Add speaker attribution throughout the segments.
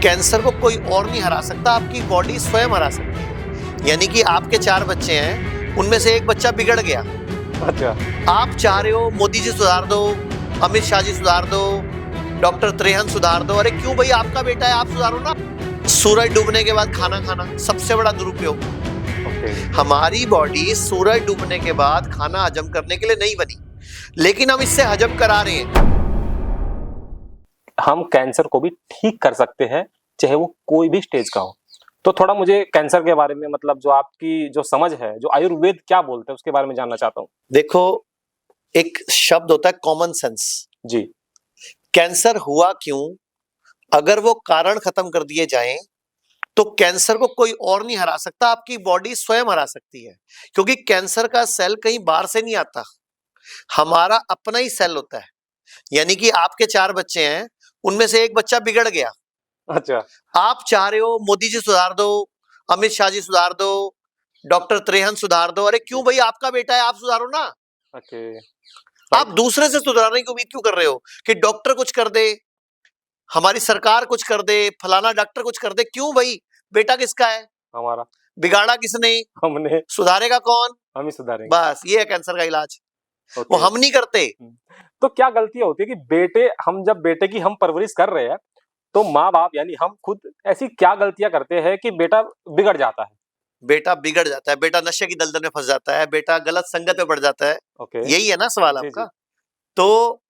Speaker 1: Cancer को कोई और नहीं हरा सकता, आपकी बॉडी स्वयं हरा सकती है। यानी कि आपके 4 बच्चे हैं, उनमें से एक बच्चा बिगड़ गया।
Speaker 2: अच्छा,
Speaker 1: आप चाह रहे हो मोदी जी सुधार दो, अमित शाह जी सुधार दो, डॉक्टर त्रेहन सुधार दो। अरे क्यों भाई, आपका बेटा है, आप सुधारो ना। सूरज डूबने के बाद खाना खाना सबसे बड़ा दुरुपयोग।
Speaker 2: ओके,
Speaker 1: हमारी बॉडी सूरज डूबने के बाद खाना हजम करने के लिए नहीं बनी, लेकिन हम इससे हजम करा रहे हैं।
Speaker 2: हम कैंसर को भी ठीक कर सकते हैं, चाहे वो कोई भी स्टेज का हो। तो थोड़ा मुझे कैंसर के बारे में, मतलब जो आपकी जो समझ है, जो आयुर्वेद क्या बोलते हैं उसके बारे में जानना चाहता हूँ।
Speaker 1: देखो, एक शब्द होता है कॉमन सेंस।
Speaker 2: जी,
Speaker 1: कैंसर हुआ क्यों, अगर वो कारण खत्म कर दिए जाएं तो कैंसर को कोई और नहीं हरा सकता, आपकी बॉडी स्वयं हरा सकती है। क्योंकि कैंसर का सेल कहीं बाहर से नहीं आता, हमारा अपना ही सेल होता है। यानी कि आपके 4 बच्चे हैं, उनमें से एक बच्चा बिगड़ गया।
Speaker 2: अच्छा,
Speaker 1: आप चाह रहे हो मोदी जी सुधार दो, अमित शाह जी सुधार दो, डॉक्टर त्रेहन सुधार दो। अरे क्यों भाई, आपका बेटा है, आप सुधारो ना।
Speaker 2: ओके,
Speaker 1: आप दूसरे से सुधारने की उम्मीद क्यों कर रहे हो कि डॉक्टर कुछ कर दे, हमारी सरकार कुछ कर दे, फलाना डॉक्टर कुछ कर दे। क्यों भाई, बेटा किसका है,
Speaker 2: हमारा,
Speaker 1: बिगाड़ा किसने,
Speaker 2: हमने,
Speaker 1: सुधारेगा कौन।
Speaker 2: हम ही सुधारेंगे।
Speaker 1: बस ये है कैंसर का इलाज, वो
Speaker 2: ओके,
Speaker 1: हम नहीं करते।
Speaker 2: तो क्या गलतियां होती है कि बेटे, हम जब बेटे की हम परवरिश कर रहे हैं, तो माँ बाप यानी हम खुद ऐसी क्या गलतियां करते हैं कि बेटा बिगड़ जाता है।
Speaker 1: बेटा बिगड़ जाता है, बेटा नशे की दलदल में फंस जाता है, बेटा गलत संगत में पड़ जाता है।
Speaker 2: ओके,
Speaker 1: यही है ना सवाल
Speaker 2: जी
Speaker 1: आपका।
Speaker 2: जी,
Speaker 1: तो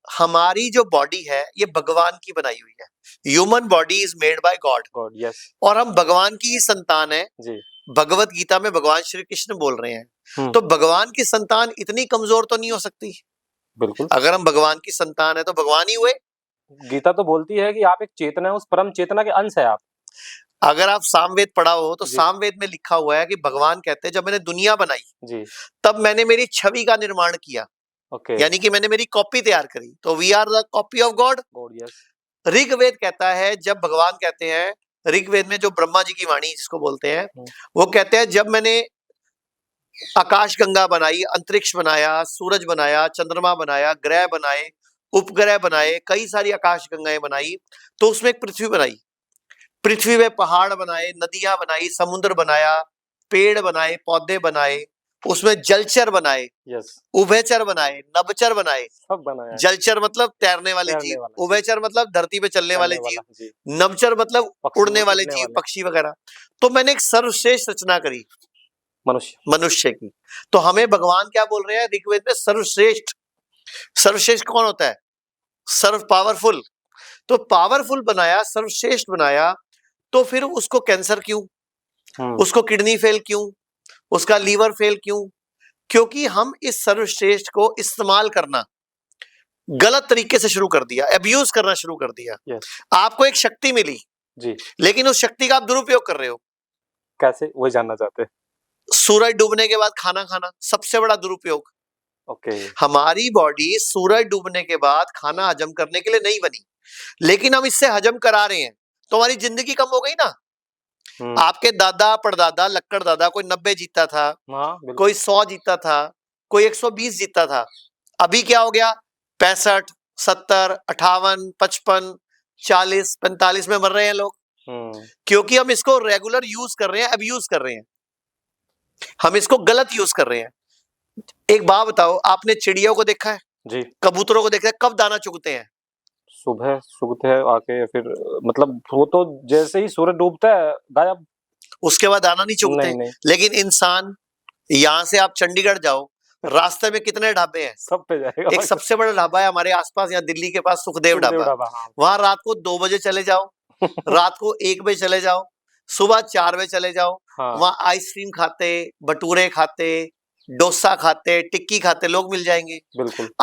Speaker 1: हमारी जो बॉडी है ये भगवान की बनाई हुई है। Human body is made by God,
Speaker 2: God, yes,
Speaker 1: और हम भगवान की ही संतान है।
Speaker 2: जी,
Speaker 1: भगवत गीता में भगवान श्री कृष्ण बोल रहे हैं, तो भगवान की संतान इतनी कमजोर तो नहीं हो सकती।
Speaker 2: बिल्कुल।
Speaker 1: अगर हम भगवान की संतान है तो भगवान ही हुए।
Speaker 2: गीता तो बोलती है कि आप एक चेतना है, उस परम चेतना के अंश है आप।
Speaker 1: अगर आप सामवेद पढ़ा हो तो
Speaker 2: जी,
Speaker 1: सामवेद में लिखा हुआ है कि भगवान कहते हैं, जब मैंने दुनिया बनाई
Speaker 2: जी,
Speaker 1: तब मैंने मेरी छवि का निर्माण किया।
Speaker 2: ओके,
Speaker 1: यानी कि मैंने मेरी कॉपी तैयार करी। तो we are the copy of God.
Speaker 2: God, yes,
Speaker 1: Rigveda कहता है, जब भगवान कहते हैं, ऋग्वेद में जो ब्रह्मा जी की वाणी जिसको बोलते हैं, वो कहते हैं जब मैंने आकाश गंगा बनाई, अंतरिक्ष बनाया, सूरज बनाया, चंद्रमा बनाया, ग्रह बनाए, उपग्रह बनाए, कई सारी आकाश गंगाएं बनाई, तो उसमें एक पृथ्वी बनाई। पृथ्वी में पहाड़ बनाए, नदियां बनाई, समुद्र बनाया, पेड़ बनाए, पौधे बनाए, उसमें जलचर बनाए,
Speaker 2: यस,
Speaker 1: उभयचर बनाए, नभचर बनाए।
Speaker 2: सब बनाया है।
Speaker 1: जलचर मतलब तैरने वाले
Speaker 2: तैरने
Speaker 1: जीव,
Speaker 2: वाला, जी,
Speaker 1: उभयचर मतलब धरती पे चलने वाले
Speaker 2: चलने
Speaker 1: जीव,
Speaker 2: वाला, जी,
Speaker 1: नभचर मतलब
Speaker 2: पक्षी,
Speaker 1: उड़ने वाले
Speaker 2: उड़ने
Speaker 1: जीव,
Speaker 2: वाले,
Speaker 1: पक्षी वगैरह। तो मैंने एक सर्वश्रेष्ठ रचना करी
Speaker 2: मनुष्य,
Speaker 1: मनुष्य की। तो हमें भगवान क्या बोल रहे हैं ऋग्वेद में, सर्वश्रेष्ठ। सर्वश्रेष्ठ कौन होता है, सर्व पावरफुल। तो पावरफुल बनाया, सर्वश्रेष्ठ बनाया, तो फिर उसको कैंसर क्यों, उसको किडनी फेल क्यों, उसका लीवर फेल क्यों। क्योंकि हम इस सर्वश्रेष्ठ को इस्तेमाल करना गलत तरीके से शुरू कर दिया, अब्यूज करना शुरू कर दिया।
Speaker 2: यस,
Speaker 1: आपको एक शक्ति मिली,
Speaker 2: जी,
Speaker 1: लेकिन उस शक्ति का आप दुरुपयोग कर रहे हो।
Speaker 2: कैसे, वही जानना चाहते हैं।
Speaker 1: सूरज डूबने के बाद खाना खाना सबसे बड़ा दुरुपयोग।
Speaker 2: ओके,
Speaker 1: हमारी बॉडी सूरज डूबने के बाद खाना हजम करने के लिए नहीं बनी, लेकिन हम इससे हजम करा रहे हैं। तो हमारी जिंदगी कम हो गई ना। आपके दादा परदादा लक्कड़ दादा, कोई 90 जीता था,
Speaker 2: हाँ, बिल्कुल,
Speaker 1: कोई 100 जीता था, कोई 120 जीता था। अभी क्या हो गया, 65, 70, 58, 55, 40, 45 में मर रहे हैं लोग। क्योंकि हम इसको रेगुलर यूज कर रहे हैं, अब्यूज कर रहे हैं, हम इसको गलत यूज कर रहे हैं। एक बात बताओ, आपने चिड़ियों को देखा है,
Speaker 2: जी,
Speaker 1: कबूतरों को देखा है, कब दाना चुगते हैं?
Speaker 2: सुबह सूखते हैं आके, फिर मतलब वो तो जैसे ही सूरज डूबता है गायब।
Speaker 1: उसके बाद दाना नहीं चुगते।
Speaker 2: नहीं, नहीं,
Speaker 1: लेकिन इंसान, यहां से आप चंडीगढ़ जाओ, रास्ते में कितने ढाबे हैं?
Speaker 2: सब पे जाएगा।
Speaker 1: एक सबसे बड़ा ढाबा है हमारे आसपास, यहाँ दिल्ली के पास, सुखदेव
Speaker 2: सुखदेव
Speaker 1: ढाबा।
Speaker 2: ढाबा, हाँ।
Speaker 1: वहां रात को 2 बजे चले जाओ, रात को 1 बजे चले जाओ, सुबह 4 बजे चले जाओ।
Speaker 2: हाँ,
Speaker 1: वहां आइसक्रीम खाते, भटूरे खाते, डोसा खाते, टिक्की खाते लोग मिल जाएंगे।
Speaker 2: बिल्कुल।
Speaker 1: अब